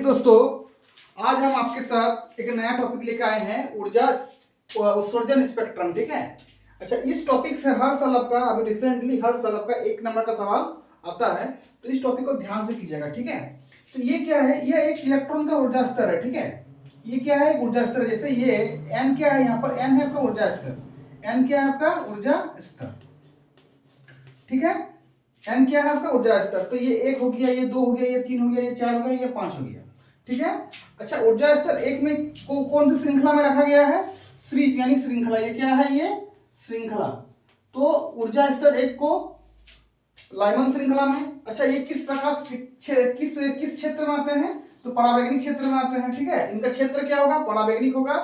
दोस्तों, आज हम आपके साथ एक नया टॉपिक लेकर आए हैं, ऊर्जा उत्सर्जन स्पेक्ट्रम। ठीक है। अच्छा, इस टॉपिक से हर साल आपका अभी रिसेंटली हर साल आपका 1 नंबर का सवाल आता है, तो इस टॉपिक को ध्यान से कीजिएगा। ठीक है। तो ये क्या है? ये एक इलेक्ट्रॉन का ऊर्जा स्तर है। ठीक है। ये क्या है? ऊर्जा स्तर। जैसे ये एन क्या है, यहाँ पर एन है आपका ऊर्जा स्तर। एन क्या है आपका? ऊर्जा स्तर। ठीक है। एन क्या है आपका? ऊर्जा स्तर। तो ये 1 हो गया, ये 2 हो गया, ये 3 हो गया, ये 4 हो गया, ये 5 हो गया। ठीक है। अच्छा, ऊर्जा स्तर 1 में कौन सी श्रृंखला में रखा गया है? यानी श्रृंखला। ये क्या है? ये श्रृंखला। तो ऊर्जा स्तर 1 को लाइमन श्रृंखला में। अच्छा, ये किस प्रकार किस क्षेत्र में आते हैं? तो परावैगनिक क्षेत्र में आते हैं। ठीक है। इनका क्षेत्र क्या होगा? परावैगनिक होगा।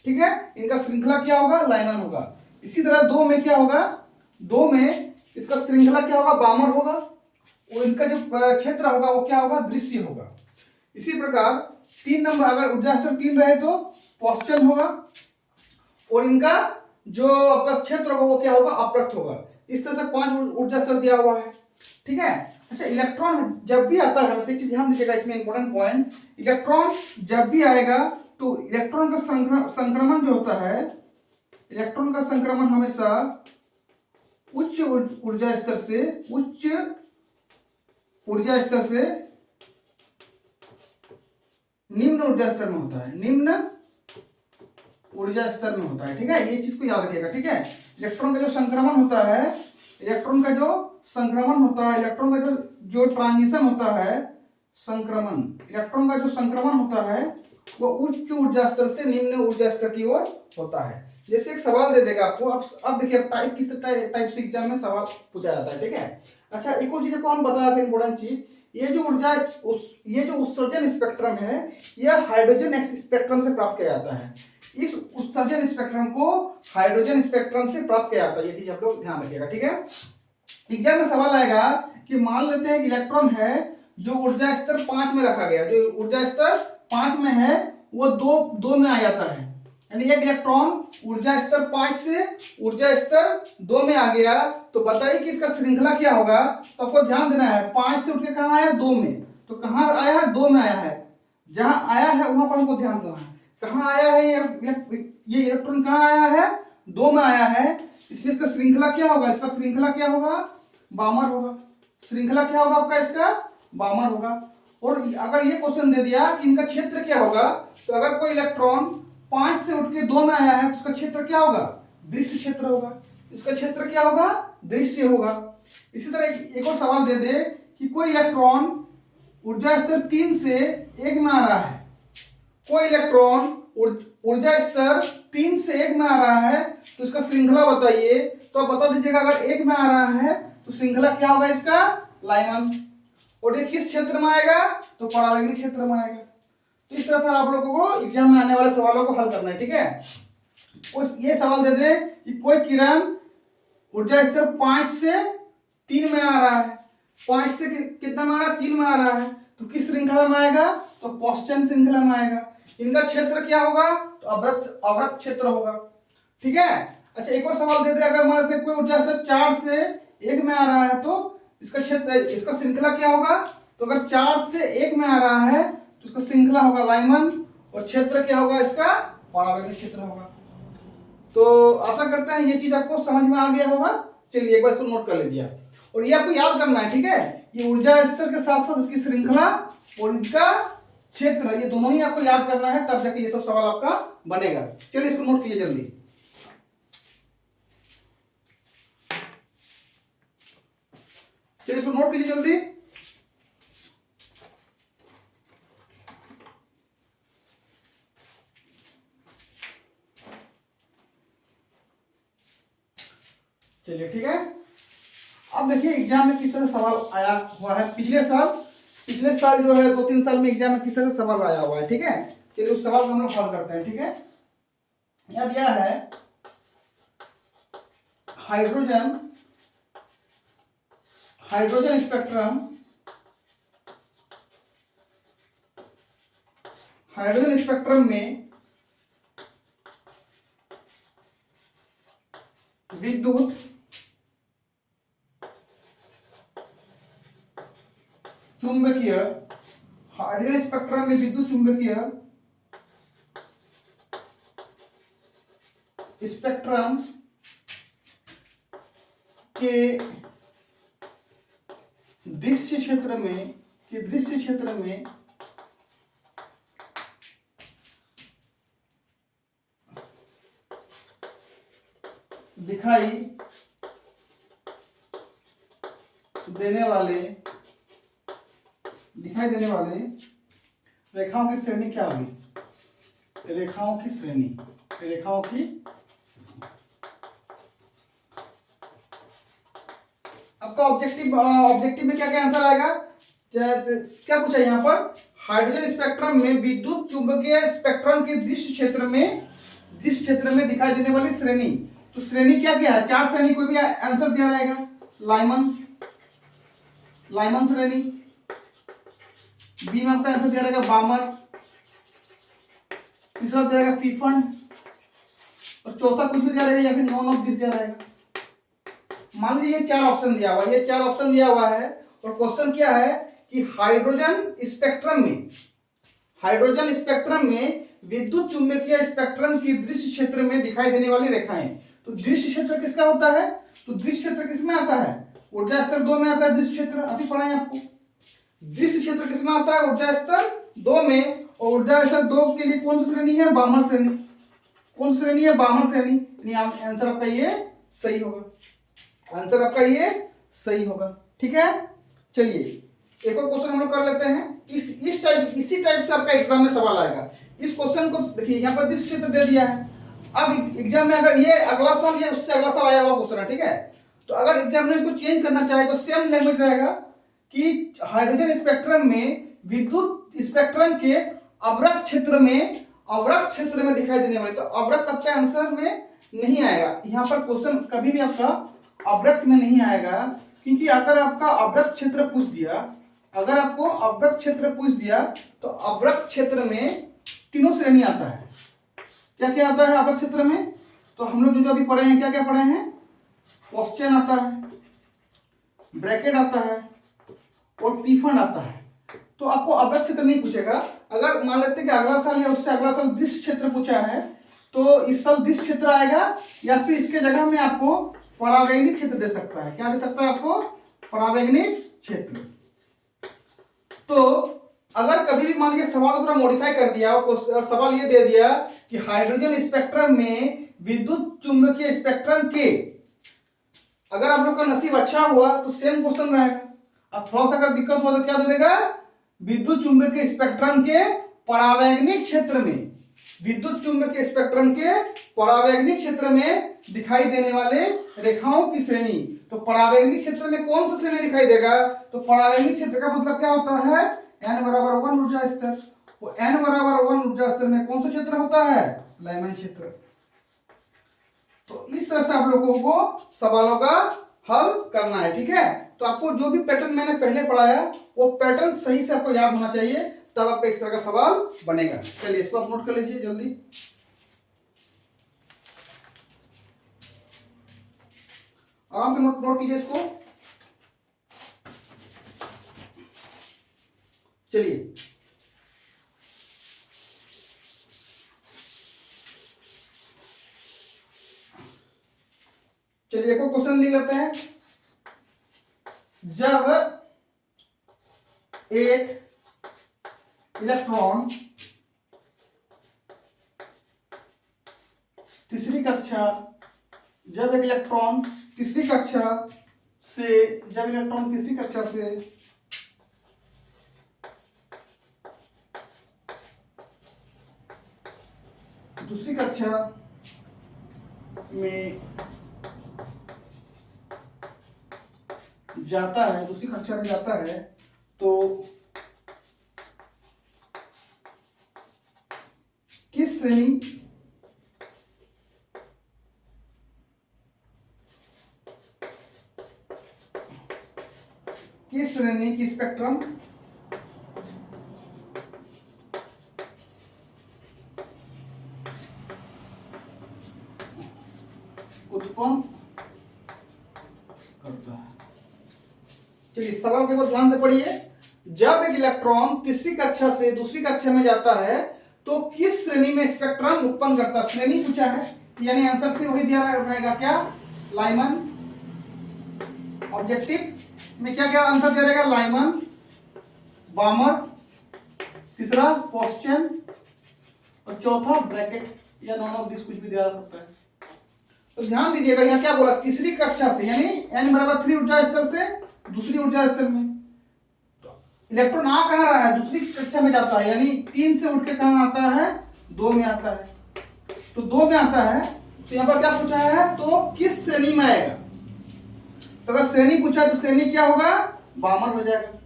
ठीक है। इनका श्रृंखला क्या होगा? लाइमन होगा। इसी तरह 2 में क्या होगा? 2 में इसका श्रृंखला क्या होगा? बामर होगा। और इनका जो क्षेत्र होगा वो क्या होगा? दृश्य होगा। इसी प्रकार 3 नंबर, अगर ऊर्जा स्तर 3 रहे तो पॉस्चन होगा। और इनका जो आपका क्षेत्र होगा वो क्या होगा? अपृक्त होगा। इस तरह से 5 ऊर्जा स्तर दिया हुआ है। ठीक है। अच्छा, इलेक्ट्रॉन जब भी आता है, हमसे एक चीज ध्यान दीजिएगा, इसमें इंपॉर्टेंट पॉइंट, इलेक्ट्रॉन जब भी आएगा तो इलेक्ट्रॉन का संक्रमण जो होता है, इलेक्ट्रॉन का संक्रमण हमेशा उच्च ऊर्जा स्तर से निम्न ऊर्जा स्तर में होता है। निम्न ऊर्जा स्तर में होता है। ठीक है। ये चीज को याद रखिएगा। ठीक है। इलेक्ट्रॉन का जो संक्रमण होता है, इलेक्ट्रॉन का जो ट्रांजिशन होता है, इलेक्ट्रॉन का जो संक्रमण होता है वो उच्च ऊर्जा स्तर से निम्न ऊर्जा स्तर की ओर होता है। जैसे एक सवाल दे देगा आपको, अब देखिए टाइप किस टाइप से एग्जाम में सवाल पूछा जाता है। ठीक है। अच्छा, एक और चीज को हम बता देते हैं, इंपॉर्टेंट चीज, ये जो उत्सर्जन स्पेक्ट्रम है, यह हाइड्रोजन स्पेक्ट्रम से प्राप्त किया जाता है। इस उत्सर्जन स्पेक्ट्रम को हाइड्रोजन स्पेक्ट्रम से प्राप्त किया जाता है। ये चीज आप लोग ध्यान रखिएगा। ठीक है। एग्जाम में सवाल आएगा कि मान लेते हैं कि इलेक्ट्रॉन है जो ऊर्जा स्तर 5 में रखा गया, जो ऊर्जा स्तर 5 में है वो दो में आ जाता है। यानी एक इलेक्ट्रॉन ऊर्जा स्तर 5 से ऊर्जा स्तर 2 में आ गया, तो बताइए कि इसका श्रृंखला क्या होगा? तो आपको ध्यान देना है, 5 से उठ के कहाँ आया? 2 में। तो कहाँ आया है? 2 में आया है। जहां आया है वहां पर हमको ध्यान देना है। कहाँ आया है ये इलेक्ट्रॉन? कहाँ आया है? 2 में आया है। इसलिए इसका श्रृंखला क्या होगा? इसका श्रृंखला क्या होगा? बामर होगा। श्रृंखला क्या होगा आपका? इसका बामर होगा। और अगर ये क्वेश्चन दे दिया कि इनका क्षेत्र क्या होगा, तो अगर कोई इलेक्ट्रॉन 5 से उठ के 2 में आया है तो उसका क्षेत्र क्या होगा? दृश्य क्षेत्र होगा। इसका क्षेत्र क्या होगा? दृश्य होगा। इसी तरह एक और सवाल दे दे कि कोई इलेक्ट्रॉन ऊर्जा स्तर 3 से 1 में आ रहा है। कोई इलेक्ट्रॉन ऊर्जा स्तर 3 से 1 में आ रहा है, तो इसका श्रृंखला बताइए। तो आप बता दीजिएगा, अगर 1 में आ रहा है तो श्रृंखला क्या होगा इसका? लाइमन। और ये किस क्षेत्र में आएगा? तो परावैगनिक क्षेत्र में आएगा। तो इस तरह से आप लोगों को एग्जाम में आने वाले सवालों को हल करना है। ठीक है। ये सवाल दे दे कि कोई किरण ऊर्जा स्तर 5 से 3 में आ रहा है। 5 से कितना में आ रहा है? 3 में आ रहा है। तो किस श्रृंखला में आएगा? तो पॉस्चन श्रृंखला में आएगा। इनका क्षेत्र क्या होगा? तो अवृत्त क्षेत्र होगा। ठीक है। अच्छा, एक और सवाल दे दे, अगर मान लेते कोई ऊर्जा स्तर 4 से 1 में आ रहा है, तो इसका श्रृंखला क्या होगा? तो अगर 4 से 1 में आ रहा है तो इसका श्रृंखला होगा लाइमन। और क्षेत्र क्या होगा इसका? परावैगनिक क्षेत्र होगा। तो आशा करते हैं ये चीज आपको समझ में आ गया होगा। चलिए एक बार इसको नोट कर लीजिए। और ये आपको याद करना है। ठीक है। ये ऊर्जा स्तर के साथ साथ इसकी श्रृंखला और इनका क्षेत्र, ये दोनों ही आपको याद करना है, तब जाके ये सब सवाल आपका बनेगा। चलिए इसको नोट कीजिए जल्दी। चलिए इसको नोट कीजिए जल्दी। चलिए ठीक है। अब देखिए एग्जाम में किस तरह सवाल आया हुआ है। पिछले साल जो है 2-3 साल में एग्जाम में किस तरह सवाल आया हुआ है। ठीक है। चलिए उस सवाल को हम लोग हल करते हैं। ठीक है। यह दिया है हाइड्रोजन स्पेक्ट्रम में विद्युत चुंबकीय हाइड्रोजन स्पेक्ट्रम में विद्युत चुंबकीय स्पेक्ट्रम के दृश्य क्षेत्र में दिखाई देने वाले रेखाओं की श्रेणी क्या होगी? रेखाओं की आपका ऑब्जेक्टिव में क्या क्या आंसर आएगा? क्या पूछा यहाँ पर? हाइड्रोजन स्पेक्ट्रम में विद्युत चुंबकीय स्पेक्ट्रम के दृश्य क्षेत्र में दिखाई देने वाली श्रेणी। तो श्रेणी क्या क्या है? 4 श्रेणी, कोई भी आंसर दिया रहेगा। लाइमन श्रेणी, बी में आपका आंसर दिया रहेगा बामर, तीसरा दिया रहेगा पीफंड, और चौथा कुछ भी दिया रहेगा या फिर नॉन ऑफ दिया रहेगा। मान लीजिए ये 4 ऑप्शन दिया हुआ है और क्वेश्चन क्या है कि हाइड्रोजन स्पेक्ट्रम में विद्युत चुंबकीय स्पेक्ट्रम की दृश्य क्षेत्र में दिखाई देने वाली रेखाएं। तो दृश्य क्षेत्र किसका होता है? तो दृश्य क्षेत्र किसमें आता है? ऊर्जा स्तर 2 में आता है दृश्य क्षेत्र। अभी पढ़ाएं आपको। दृश्य क्षेत्र किसमें आता है? ऊर्जा स्तर 2 में। और ऊर्जा स्तर 2 के लिए कौन सी श्रेणी है? बामर श्रेणी। कौन सी श्रेणी है? बामर श्रेणी। आंसर आपका ये सही होगा। ठीक है, चलिए एक और क्वेश्चन हम लोग कर लेते हैं। इसी टाइप से आपका एग्जाम में सवाल आएगा। इस क्वेश्चन को देखिए, यहाँ पर दृश्य क्षेत्र दे दिया है। अब एग्जाम में अगर ये अगला साल या उससे अगला साल आया हुआ क्वेश्चन है, ठीक है, तो अगर एग्जाम में इसको चेंज करना चाहे तो सेम लैंग्वेज रहेगा कि हाइड्रोजन स्पेक्ट्रम में विद्युत स्पेक्ट्रम के अवरक्त क्षेत्र में दिखाई देने वाले। तो अवरक्त आपका आंसर में नहीं आएगा। यहाँ पर क्वेश्चन कभी भी आपका अवरक्त में नहीं आएगा, क्योंकि अगर आपका अवरक्त क्षेत्र पूछ दिया तो अवरक्त क्षेत्र में तीनों श्रेणी आता है। क्या क्या आता है अवरक्त क्षेत्र में? तो हम लोग जो अभी पढ़े हैं, क्या क्या पढ़े हैं? क्वेश्चन आता है, ब्रैकेट आता है और पीफंड आता है। तो आपको अवरक्त क्षेत्र नहीं पूछेगा। अगर मान लेते हैं कि अगला साल या उससे अगला साल दृश्य क्षेत्र पूछा है, तो इस साल दृश्य क्षेत्र आएगा, या फिर इसके जगह में आपको परावैंगिक क्षेत्र दे सकता है। क्या दे सकता है आपको? परावैंगिक क्षेत्र। तो अगर कभी भी मान लीजिए सवाल को थोड़ा मॉडिफाई कर दिया और सवाल ये दे दिया कि हाइड्रोजन स्पेक्ट्रम में विद्युत चुंबकीय स्पेक्ट्रम के, अगर आप लोग का नसीब अच्छा हुआ तो सेम क्वेश्चन रहेगा। अब थोड़ा सा अगर दिक्कत हुआ तो क्या दे देगा? विद्युत चुंबकीय स्पेक्ट्रम के परावैंगिक क्षेत्र में दिखाई देने वाले रेखाओं की श्रेणी। तो परावैंगिक क्षेत्र में कौन सा श्रेणी दिखाई देगा? तो परावैंगिक क्षेत्र का मतलब क्या होता है? n बराबर 1 ऊर्जा स्तर। वो n बराबर 1 ऊर्जा स्तर में कौन सा क्षेत्र होता है? लाइमन क्षेत्र। तो इस तरह से आप लोगों को सवालों का हल करना है। ठीक है, तो आपको जो भी पैटर्न मैंने पहले पढ़ाया वो पैटर्न सही से आपको याद होना चाहिए, तब आपका इस तरह का सवाल बनेगा। चलिए इसको आप नोट कर लीजिए जल्दी। आराम से नोट कीजिए इसको। चलिए एक और क्वेश्चन लिख लेते हैं। जब एक इलेक्ट्रॉन तीसरी कक्षा से दूसरी कक्षा में जाता है, तो किस श्रेणी की स्पेक्ट्रम उत्पन्न करता है। चलिए सवाल के बाद ध्यान से पढ़िए। जब एक इलेक्ट्रॉन तीसरी कक्षा से दूसरी कक्षा में जाता है तो किस श्रेणी में स्पेक्ट्रम उत्पन्न करता है, श्रेणी पूछा है, यानी आंसर फिर वही दिया रहेगा क्या, लाइमन। ऑब्जेक्टिव में क्या क्या आंसर दिया रहेगा, लाइमन, बामर, तीसरा पोस्चन और चौथा ब्रैकेट या नॉन ऑफ दिस, कुछ भी दिया जा सकता है। तो ध्यान दीजिएगा यहाँ क्या बोला, तीसरी कक्षा से, यानी n बराबर 3 ऊर्जा स्तर से दूसरी ऊर्जा स्तर में। तो इलेक्ट्रॉन आ कहाँ रहा है, दूसरी कक्षा में जाता है, यानी 3 से उठ के कहाँ आता है, 2 में आता है। तो 2 में आता है, तो यहाँ पर क्या पूछा है, तो किस श्रेणी में आएगा। तो अगर श्रेणी पूछा है तो श्रेणी क्या होगा, बामर हो जाएगा।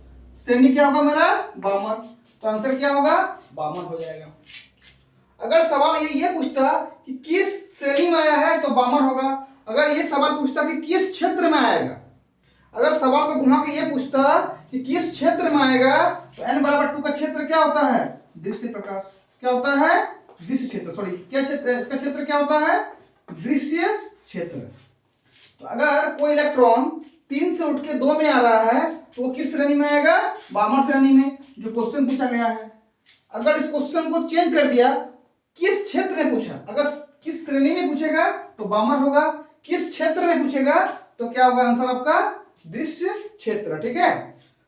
श्रेणी क्या होगा मेरा, बामर। तो आंसर क्या होगा, बामर हो जाएगा। अगर सवाल ये पूछता कि किस श्रेणी में आया है तो बामर होगा। अगर ये सवाल पूछता कि किस क्षेत्र में आएगा, अगर सवाल को घुमा के ये पूछता कि किस क्षेत्र में आएगा, तो n बराबर 2 का क्षेत्र क्या होता है, दृश्य प्रकाश। क्या होता है, दृश्य क्षेत्र, सॉरी क्या क्षेत्र, इसका क्षेत्र क्या होता है, दृश्य क्षेत्र। तो अगर कोई इलेक्ट्रॉन 3 से उठ के 2 में आ रहा है तो वो किस श्रेणी में आएगा, बामर श्रेणी में, जो क्वेश्चन पूछा गया है। अगर इस क्वेश्चन को चेंज कर दिया, किस क्षेत्र में पूछा, अगर किस श्रेणी में पूछेगा तो बामर होगा, किस क्षेत्र में पूछेगा तो क्या होगा आंसर आपका, दृश्य क्षेत्र। ठीक है,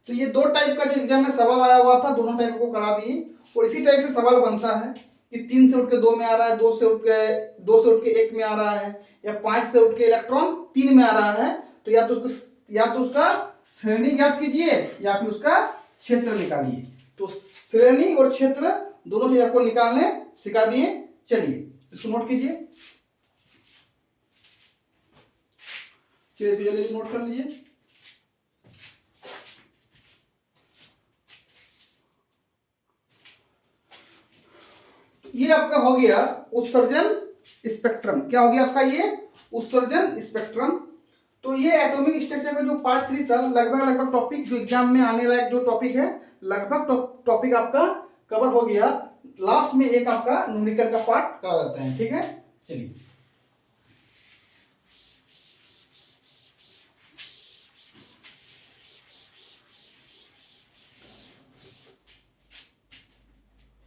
तो ये 2 टाइप का जो एग्जाम में सवाल आया हुआ था, दोनों टाइप को करा दिए। और इसी टाइप से सवाल बनता है कि 3 से उठ के 2 में आ रहा है, 2 से उठ के 1 में आ रहा है, या 5 से उठ के इलेक्ट्रॉन 3 में आ रहा है, तो या तो उसका श्रेणी ज्ञात कीजिए या फिर उसका क्षेत्र निकालिए। तो श्रेणी और क्षेत्र दोनों चीज आपको निकालने सिखा दिए। चलिए इसको नोट कीजिए, चलिए नोट कर लीजिए। ये आपका हो गया उत्सर्जन स्पेक्ट्रम। क्या हो गया आपका, ये उत्सर्जन स्पेक्ट्रम। तो ये एटॉमिक स्ट्रक्चर का जो पार्ट 3 था, लगभग टॉपिक जो एग्जाम में आने लायक जो टॉपिक है, लगभग टॉपिक आपका कवर हो गया। लास्ट में एक आपका न्यूमेरिकल का पार्ट करा जाता है। ठीक है, चलिए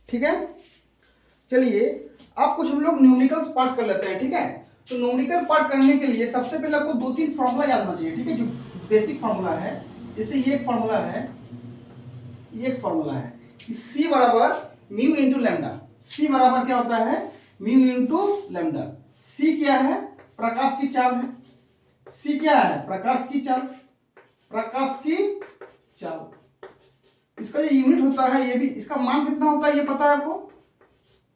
ठीक है, चलिए आप कुछ हम लोग न्यूमेरिकल्स पार्ट कर लेते हैं। ठीक है, तो न्यूमेरिकल पार्ट करने के लिए सबसे पहले आपको 2-3 फॉर्मूला याद होना चाहिए। ठीक है, जो बेसिक फॉर्मूला है, जैसे ये एक फॉर्मूला है, ये एक फॉर्मूला है कि C बराबर म्यू इंटू लैम्डा। C बराबर क्या होता है, म्यू इंटू लैम्डा। C क्या है, प्रकाश की चाल है। C क्या है, प्रकाश की चाल, प्रकाश की चाल। इसका जो यूनिट होता है, ये भी, इसका मान कितना होता है ये पता है आपको,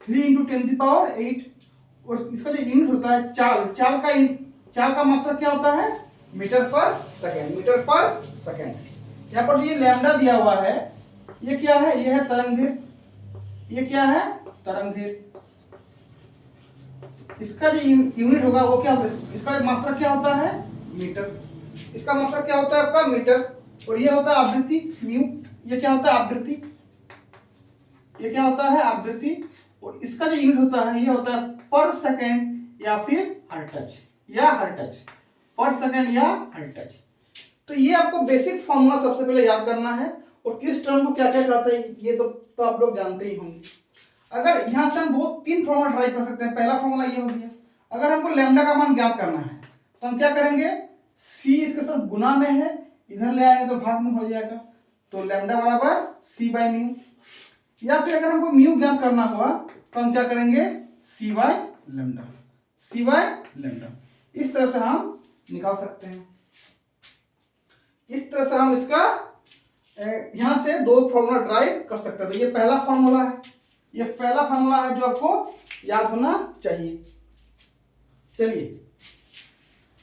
3 × 10⁸। और इसका जो यूनिट होता है चाल का मात्रक क्या होता है, मीटर पर सेकंड, मीटर पर सेकंड। यहाँ पर जो ये लैम्डा दिया हुआ है, ये क्या है, ये है तरंगदैर्घ्य। ये क्या है, तरंगदैर्घ्य। इसका जो यूनिट होगा वो क्या होगा, इसका मात्रक क्या होता है, मीटर। इसका मात्रक क्या होता है आपका, मीटर। और ये होता है आवृत्ति, म्यू। ये क्या होता है, आवृत्ति। ये क्या होता है, आवृत्ति। और इसका जो यूनिट होता है, ये होता है पर सेकंड या फिर हर्ट्ज, या हर्ट्ज, पर सेकंड या हर्ट्ज। तो ये आपको बेसिक फॉर्मूला सबसे पहले याद करना है, और किस टर्म को क्या क्या कहते हैं ये तो आप लोग जानते ही होंगे। अगर यहां से हम बहुत 3 फॉर्मूला ट्राई कर सकते हैं। पहला फॉर्मूला ये हो गया, अगर हमको लैम्डा का मान ज्ञात करना है तो हम क्या करेंगे, C इसके साथ गुना में है, इधर ले आएंगे तो भाग में हो जाएगा, तो लैम्डा बराबर C/μ। या फिर अगर हमको म्यू ज्ञात करना हुआ तो हम क्या करेंगे, C/λ, C/λ। इस तरह से हम निकाल सकते हैं। इस तरह से हम इसका यहां से 2 फॉर्मूला ड्राइव कर सकते हैं। तो ये पहला फॉर्मूला है, ये पहला फॉर्मूला है जो आपको याद होना चाहिए। चलिए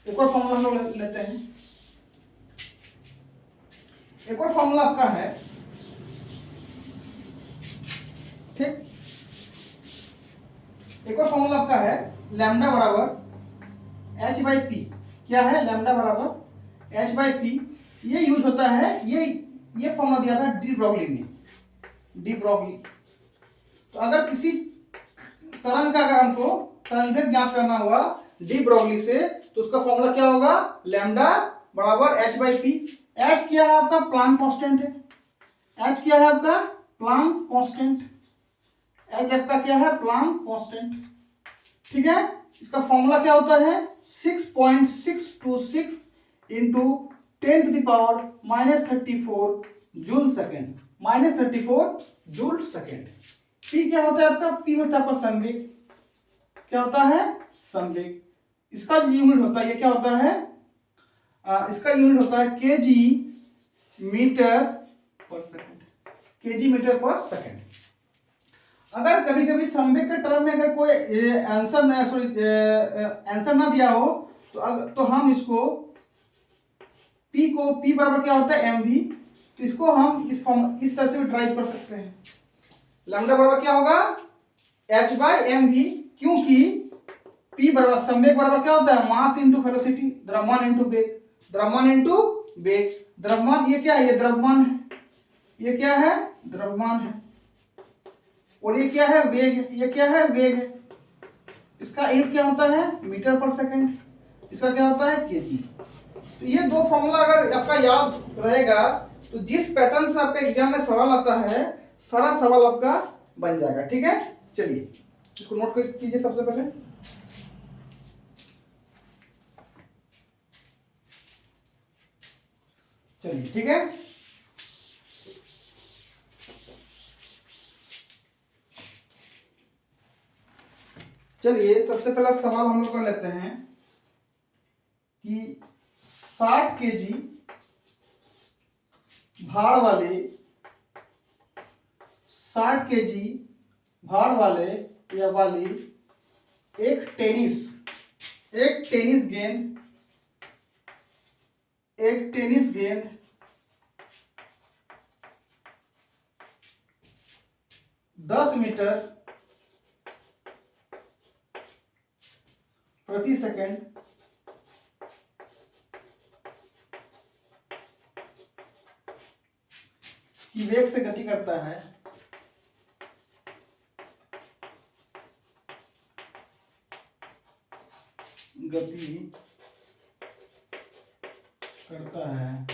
एक और फॉर्मूला हम लोग लेते हैं। एक और फॉर्मूला आपका है, ठीक, एक और फॉर्मूला आपका है लैम्डा बराबर h/p। क्या है, लैम्डा बराबर h/p। ये यूज होता है, ये फॉर्मूला दिया था डी ब्रॉगली ने, डी ब्रॉगली। तो अगर किसी तरंग का अगर हमको तरंग ज्ञात करना हुआ डी ब्रॉगली से, तो उसका फॉर्मूला क्या होगा, लैम्डा बराबर h/p। h क्या है आपका, प्लांक कांस्टेंट है। एच क्या है आपका? Planck constant. एच आपका क्या है? Planck constant. ठीक है, इसका फॉर्मूला क्या होता है? 6.626 into 10⁻⁻34 joule second, -34 joule second. P क्या होता है आपका? पी होता है आपका संवेग। क्या होता है? संवेग। इसका यूनिट होता है, ये क्या होता है? इसका यूनिट होता है केजी मीटर पर सेकेंड। केजी मीटर पर सेकेंड। अगर कभी कभी संवेग के टर्म में अगर कोई आंसर ना दिया हो तो हम इसको P बराबर क्या होता है? mv। तो इसको हम इस तरह से भी ड्राइव कर सकते हैं। लैम्डा बराबर क्या होगा? h/mv, क्योंकि P बराबर संवेग बराबर क्या होता है? मास इंटू वेलोसिटी, द्रव्यमान इंटू वेग। द्रव्यमान इंटू वेग, द्रव्यमान ये क्या है? ये द्रव्यमान है। ये क्या है? द्रव्यमान है। और ये क्या है? वेग। ये क्या है? वेग है। इसका यूनिट क्या होता है? मीटर पर सेकंड। इसका क्या होता है? केजी। तो ये दो फॉर्मूला अगर आपका याद रहेगा तो जिस पैटर्न से आपका एग्जाम में सवाल आता है सारा सवाल आपका बन जाएगा। ठीक है, चलिए इसको नोट कर कीजिए सबसे पहले। चलिए ठीक है, चलिए सबसे पहला सवाल हम लोग कर लेते हैं कि 60 केजी भार वाले 60 केजी भार वाले या वाली एक टेनिस गेंद 10 मीटर प्रति सेकंड की वेग से गति करता है। गति करता है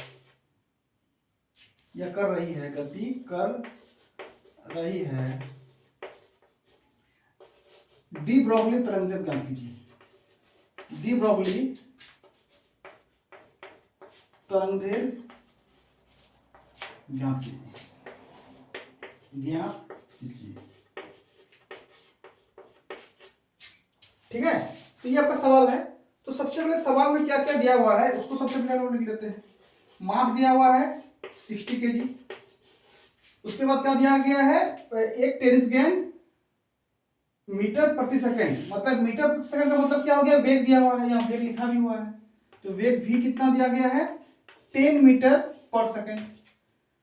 या कर रही है, गति कर रही है। डी ब्रोगली तरंगदैर्घ्य ज्ञात कीजिए। डी ब्रोगली तरंगदैर्घ्य ज्ञात कीजिए। ठीक है, तो ये आपका सवाल है। तो सबसे पहले सवाल में क्या क्या दिया हुआ है उसको सबसे पहले हम लिख लेते हैं। मास दिया हुआ है 60 केजी। उसके बाद क्या दिया गया है? एक टेनिस गेंद मीटर प्रति सेकंड, मतलब मीटर प्रति सेकंड का मतलब क्या हो गया? वेग दिया हुआ है, यहाँ वेग लिखा भी हुआ है। तो वेग v कितना दिया गया है? 10 मीटर पर सेकंड।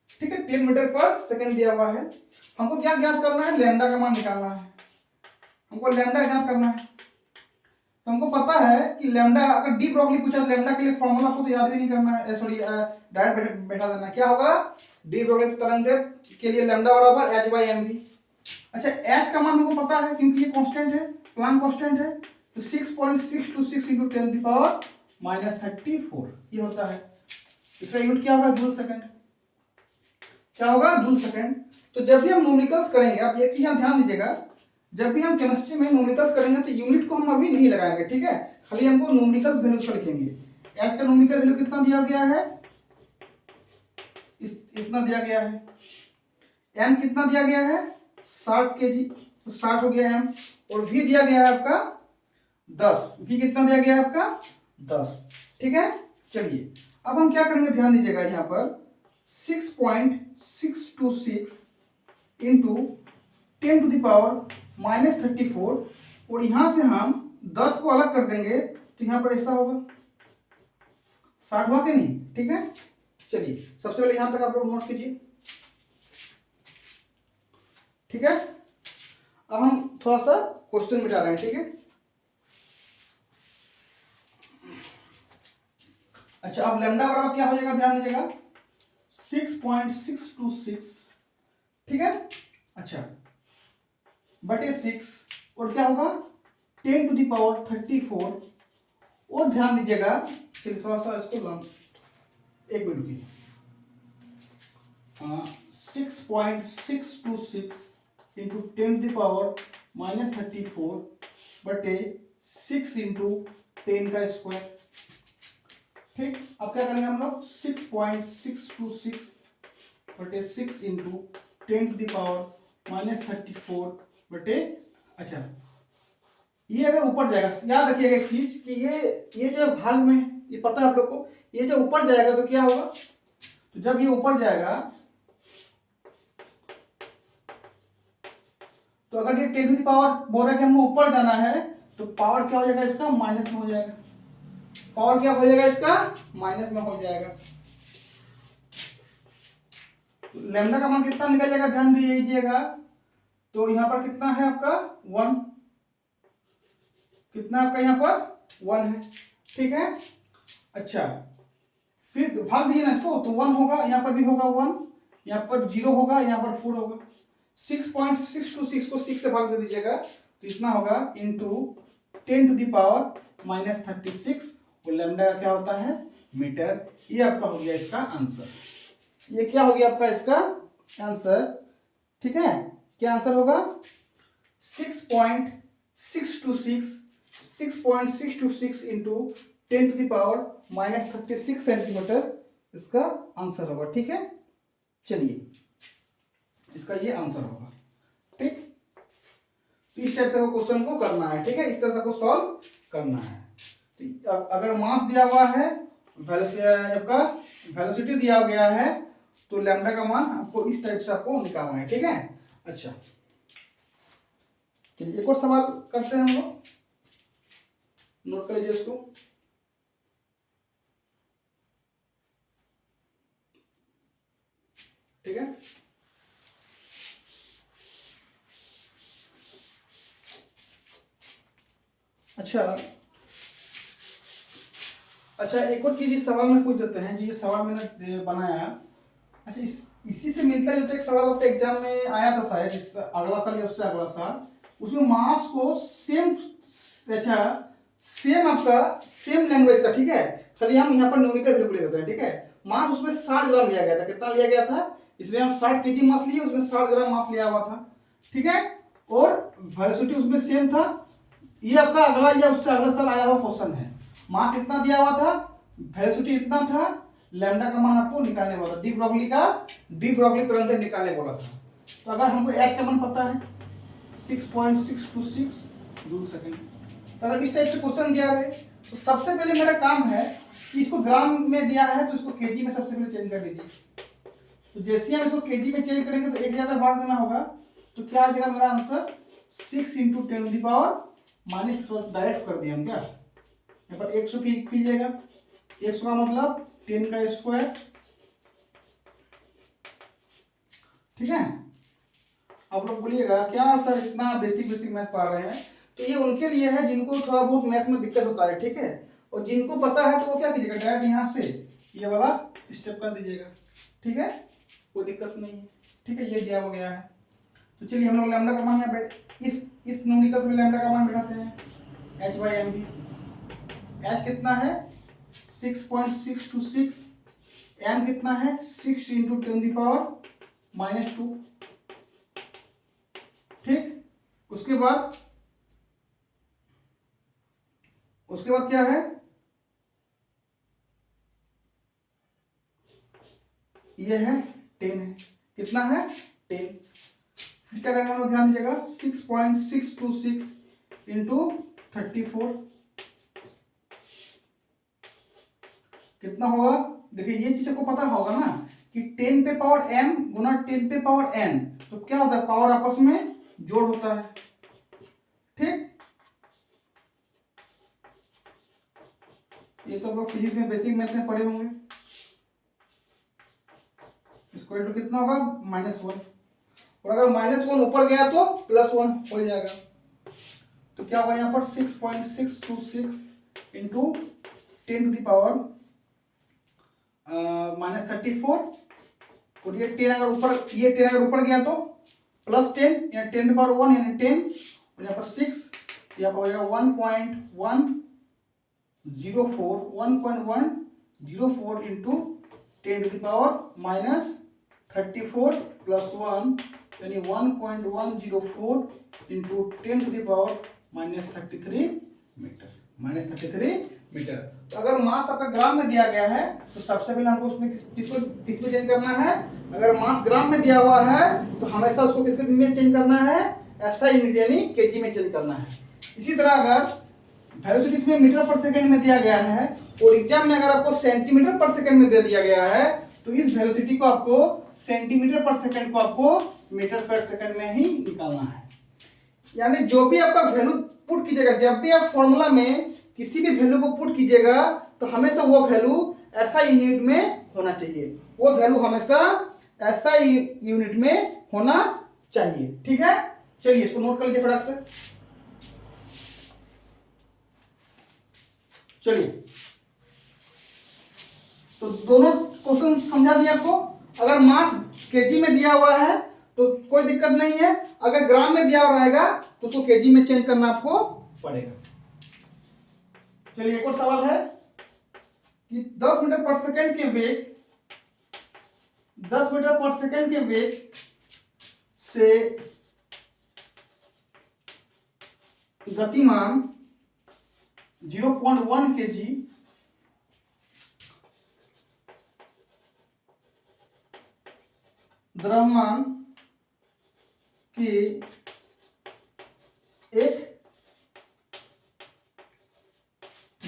ठीक है, 10 मीटर पर सेकंड दिया हुआ है। हमको क्या ज्ञात करना है? लैम्डा का मान निकालना है। हमको लैम्डा ज्ञात करना है। तो हमको पता है कि लैम्डा, अगर डी ब्रोगली पूछा तो लैम्डा के लिए फॉर्मूला को तो याद भी नहीं करना है, सॉरी डायरेक्ट बैठा देना। क्या होगा? डी ब्रोगली तरंगदैर्घ्य के लिए लैम्डा बराबर h/mv। अच्छा, h का मान हमको पता है क्योंकि ये कांस्टेंट है, प्लांक कांस्टेंट है। तो 6.626 इंटू 10⁻⁻34 ये होता है। इसका यूनिट क्या होगा? Joule second. क्या होगा? Joule second. तो जब भी हम न्यूमेरिकल्स करेंगे, आप एक चीज ध्यान दीजिएगा, जब भी हम केमिस्ट्री में न्यूमेरिकल्स करेंगे तो यूनिट को हम अभी नहीं लगाएंगे। ठीक है, खाली हमको न्यूमेरिकल्स वैल्यूज पर लिखेंगे। एच का न्यूमेरिकल वैल्यू कितना दिया गया है? इतना दिया गया है। एम कितना दिया गया है? 60 केजी, तो 60 हो गया एम। और वी दिया गया है आपका 10। वी कितना दिया गया है आपका? 10। ठीक है, चलिए अब हम क्या करेंगे, ध्यान दीजिएगा। यहाँ पर 6.626 इंटू 10⁻⁻34 और यहां से हम 10 को अलग कर देंगे तो यहां पर ऐसा होगा 60 हुआ कि नहीं? ठीक है, चलिए सबसे पहले यहां तक आप लोग नोट कीजिए। ठीक है, अब हम थोड़ा सा क्वेश्चन मिटा रहे हैं। ठीक है, अच्छा अब लैम्डा बराबर क्या हो जाएगा? ध्यान दीजिएगा 6.626। ठीक है, अच्छा बटे 6 और क्या होगा? 10⁻34। और ध्यान दीजिएगा, चलिए थोड़ा सा इसको एक मिनट की, 6.626 इंटू 10⁻⁻34 बटे 6 इंटू 10 का स्क्वायर। ठीक, अब क्या करेंगे हम लोग 6.626 बटे 6 इंटू 10⁻⁻34 बटे, अच्छा ये अगर ऊपर जाएगा, याद रखिएगा एक चीज कि ये जो भाग में, ये पता है आप लोग को, ये जो ऊपर जाएगा तो क्या होगा, तो जब ये ऊपर जाएगा तो अगर ये 10 बोल रहा है कि हमको ऊपर जाना है तो पावर क्या हो जाएगा इसका, माइनस में हो जाएगा। पावर क्या हो जाएगा इसका, माइनस में हो जाएगा। तो लैम्डा का मान कितना निकल जाएगा, ध्यान दीजिएगा। तो यहां पर कितना है आपका 1, कितना आपका यहाँ पर 1 है। ठीक है, अच्छा फिर भाग दीजिए ना इसको, तो 1 होगा, यहाँ पर भी होगा 1, यहाँ पर 0 होगा, यहाँ पर 4 होगा। 6.626 को 6 से भाग दे दीजिएगा तो इतना होगा इंटू 10⁻⁻36 और लैम्डा क्या होता है, मीटर। ये आपका हो गया इसका आंसर। ये क्या हो गया आपका इसका आंसर। ठीक है, क्या आंसर होगा 6.626 इंटू 10⁻⁻36 सेंटीमीटर इसका आंसर होगा। ठीक है, चलिए इसका ये आंसर होगा। ठीक, तो इस टाइप से क्वेश्चन को करना है। ठीक है, इस तरह से को सॉल्व करना है। तो अगर मास दिया हुआ है, वेलोसिटी दिया गया है, तो लैम्डा का मान आपको इस टाइप से आपको निकालना है। ठीक है, अच्छा चलिए एक और सवाल करते हैं हम लोग, नोट कर लीजिए इसको। ठीक है, अच्छा एक और चीज इस सवाल में पूछ देते हैं। ये सवाल मैंने बनाया, अच्छा इसी से मिलता जुलता एक सवाल आपके एग्जाम में आया था शायद, इस अगला साल या उससे अगला साल। उसमें मास को सेम, अच्छा सेम आपका सेम लैंग्वेज था। ठीक है, खाली हम यहाँ पर न्यूमेरिकल वैल्यू ले देते हैं। ठीक है, मास उसमें 60 ग्राम लिया गया था। कितना लिया गया था, इसमें हम 60 केजी मास लिए, उसमें 60 ग्राम मास लिया हुआ था। ठीक है, और वेलोसिटी उसमें सेम था। ये आपका अगला या उससे अगला साल आया हुआ क्वेश्चन है। मास इतना दिया हुआ था, वेलोसिटी इतना था, लैम्डा का मान आपको निकालने वाला था। डी ब्रोगली तुरंत निकालने वाला था। तो अगर हमको एच का मान पता है 6.626 जूल सेकंड, तो अगर इस टाइप से क्वेश्चन दिया है तो सबसे पहले मेरा काम है कि इसको ग्राम में दिया है तो इसको केजी में सबसे पहले चेंज कर दीजिए। तो जैसे हम इसको केजी में चेंज करेंगे तो 1000 से भाग देना होगा, तो क्या आ जाएगा मेरा आंसर 6 इंटू 10⁻⁻, डायरेक्ट कर दिया हम। क्या यहाँ पर 100 कीजिएगा, 100 का मतलब 10 का स्क्वायर। ठीक है, आप लोग बोलिएगा क्या सर इतना बेसिक मैथ पढ़ रहे हैं, तो ये उनके लिए है जिनको थोड़ा बहुत मैथ्स में दिक्कत होता है। ठीक है, और जिनको पता है तो वो क्या कीजिएगा, डायरेक्ट यहाँ से ये वाला स्टेप कर दीजिएगा। ठीक है, कोई दिक्कत नहीं है। ठीक है, ये दिया हो गया है। तो चलिए हम लोग लैम्डा का मान यहाँ बैठ इस न्यूमेरिकल में लैम्डा का मान बैठाते हैं, h/mv। h कितना है 6.626, m कितना है 6 इंटू 10⁻⁻²। ठीक, उसके बाद क्या है, ये है 10 है, कितना है 10। फिर क्या करेंगे हम लोग, ध्यान दीजिएगा 6.626 इंटू 34 कितना होगा। देखिए ये चीज आपको पता होगा ना कि 10 पे पावर m गुना 10 पे पावर n, तो क्या होता है, पावर आपस में जोड़ होता है। ठीक, ये तो आप लोग फिजिक्स में बेसिक मैथ में पढ़े होंगे। स्क्वायर रूट कितना होगा -1, और अगर -1 ऊपर गया तो +1 हो जाएगा। तो क्या होगा यहाँ पर 6.626 इंटू 10⁻⁻34, और ये 10 अगर ऊपर गया तो +10 या 10⁻1 यानी 10, और यहाँ पर 6, यहाँ पर हो जाएगा 1.104 इंटू 10⁻⁻34 प्लस 1 यानी 1.104 इंटू 10⁻³ मीटर, -33 मीटर। तो अगर मास आपका ग्राम में दिया गया है तो सबसे पहले हमको उसमें किस में चेंज करना है। अगर मास ग्राम में दिया हुआ है तो हमेशा उसको किस में चेंज करना है, SI यूनिट यानी केजी में चेंज करना है। इसी तरह अगर वेलोसिटी इसमें मीटर पर सेकंड में दिया गया है और एग्जाम में अगर आपको सेंटीमीटर पर सेकंड में दे दिया गया है तो इस वेलोसिटी को आपको सेंटीमीटर पर सेकंड को आपको मीटर पर सेकंड में ही निकालना है। यानी जो भी आपका वैल्यू पुट कीजिएगा, जब भी आप फॉर्मूला में किसी भी वैल्यू को पुट कीजिएगा तो हमेशा वो वैल्यू SI यूनिट में होना चाहिए, वो वैल्यू हमेशा SI यूनिट में होना चाहिए। ठीक है, चलिए इसको नोट कर लीजिए फटाक से। चलिए, तो दोनों क्वेश्चन समझा दिया आपको। अगर मास केजी में दिया हुआ है तो कोई दिक्कत नहीं है, अगर ग्राम में दिया हुआ रहेगा तो उसको केजी में चेंज करना आपको पड़ेगा। चलिए एक और सवाल है कि 10 मीटर पर सेकंड के वेग 10 मीटर पर सेकंड के वेग से गतिमान 0.1 kg द्रव्यमान के एक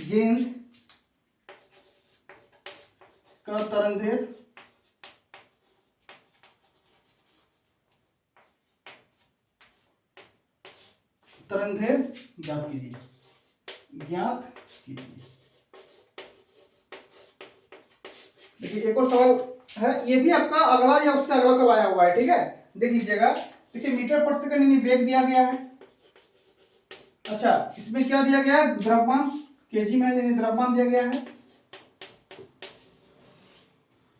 गेंद का तरंगदैर्घ्य ज्ञात कीजिए, देखिए एक और सवाल है, ये भी आपका अगला या उससे अगला सवाल आया हुआ है। ठीक है, देख लीजिएगा। देखिए मीटर पर सेकंड यानी वेग दिया गया है। अच्छा, इसमें क्या दिया गया है, द्रव्यमान केजी में यानी द्रव्यमान दिया गया है।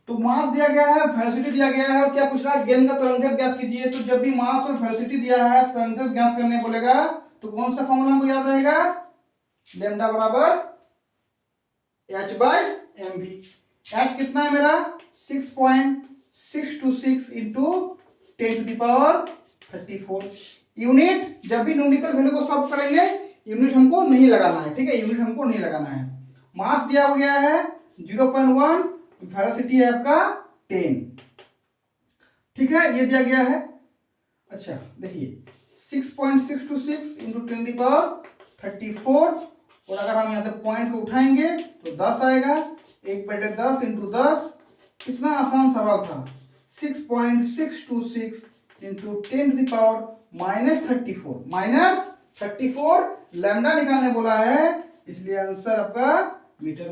तो मास दिया गया है, वेलोसिटी दिया गया है, और क्या पूछ रहा है, गेंद का तरंगदैर्घ्य ज्ञात कीजिए। तो जब भी मास और वेलोसिटी दिया है, तरंगदैर्घ्य ज्ञात करने बोलेगा तो कौन सा फॉर्मूला हमको याद रहेगा, लैम्डा बराबर h/mv। h कितना है मेरा, 6.626 इंटू 10⁻34 यूनिट। जब भी न्यूमेरिकल वैल्यू को सॉल्व करेंगे यूनिट हमको नहीं लगाना है। ठीक है, यूनिट हमको नहीं लगाना है। मास दिया हो गया है 0.1, वेलोसिटी है आपका 10। ठीक है, ये दिया गया है। अच्छा देखिए 6.626 इंटू 10⁻34, और अगर हम यहाँ से पॉइंट को उठाएंगे तो 10 आएगा। 1/10 इंटू 10, कितना आसान सवाल था। 6.626 इंटू 10⁻34 लैम्डा निकालने बोला है, इसलिए आंसर आपका मीटर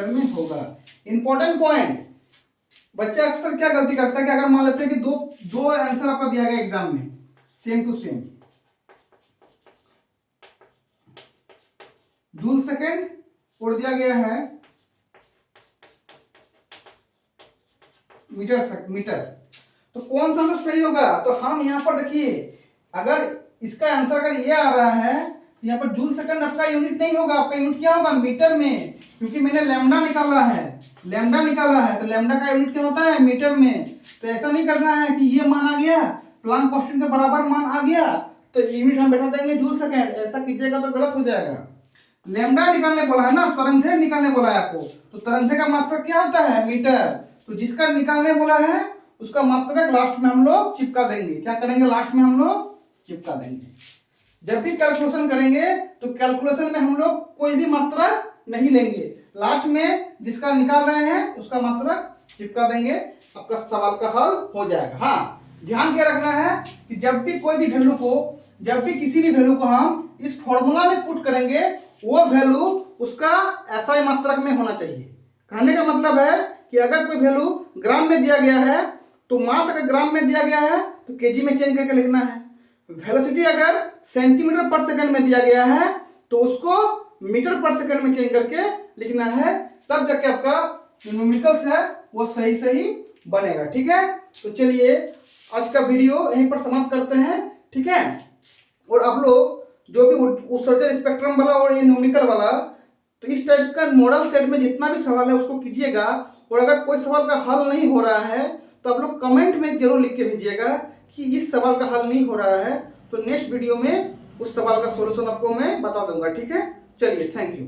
में होगा, इंपॉर्टेंट पॉइंट। बच्चा अक्सर क्या गलती करता है कि अगर मान लेते हैं कि दो आंसर आपका दिया गया एग्जाम में same to same, joule second और दिया गया है मीटर, तो कौन सा आंसर सही होगा। तो हम यहाँ पर देखिए, अगर इसका आंसर अगर ये आ रहा है तो यहाँ पर जूल सेकंड आपका यूनिट नहीं होगा, आपका यूनिट क्या होगा, मीटर में, क्योंकि मैंने लैम्डा निकाला है। तो लैम्डा का यूनिट क्या होता है, मीटर में। तो ऐसा नहीं करना है कि ये मान आ गया, प्लांक कांस्टेंट के बराबर मान आ गया तो यूनिट हम बैठा देंगे जूल सेकंड, ऐसा कीजिएगा तो गलत हो जाएगा। लैम्डा निकालने बोला है ना, तरंगदैर्घ्य निकालने बोला है आपको, तो तरंगदैर्घ्य का मात्रक क्या होता है, मीटर। तो जिसका निकालने बोला है उसका मात्रक लास्ट में हम लोग चिपका देंगे। क्या करेंगे, लास्ट में हम लोग चिपका देंगे। जब भी कैलकुलेशन करेंगे तो कैलकुलेशन में हम लोग कोई भी मात्रा नहीं लेंगे, लास्ट में जिसका निकाल रहे हैं उसका मात्रक चिपका देंगे, आपका सवाल का हल हो जाएगा। हाँ, ध्यान क्या रखना है कि जब भी किसी भी वैल्यू को हम इस फॉर्मूला में पुट करेंगे वो वैल्यू उसका SI मात्रक में होना चाहिए। कहने का मतलब है कि अगर कोई वैल्यू ग्राम में दिया गया है तो मास अगर ग्राम में दिया गया है तो केजी में चेंज करके लिखना है। वेलोसिटी अगर सेंटीमीटर पर सेकंड में दिया गया है तो उसको मीटर पर सेकंड में चेंज करके लिखना है, तब जाके आपका न्यूमेरिकल्स है वो सही बनेगा। ठीक है, तो चलिए आज का वीडियो यहीं पर समाप्त करते हैं। ठीक है, और आप लोग जो भी उत्सर्जन स्पेक्ट्रम वाला और ये न्यूमेरिकल वाला, तो इस टाइप का मॉडल सेट में जितना भी सवाल है उसको कीजिएगा और अगर कोई सवाल का हल नहीं हो रहा है तो आप लोग कमेंट में जरूर लिख के भेजिएगा कि इस सवाल का हल नहीं हो रहा है, तो नेक्स्ट वीडियो में उस सवाल का सॉल्यूशन आपको मैं बता दूंगा। ठीक है, चलिए, थैंक यू।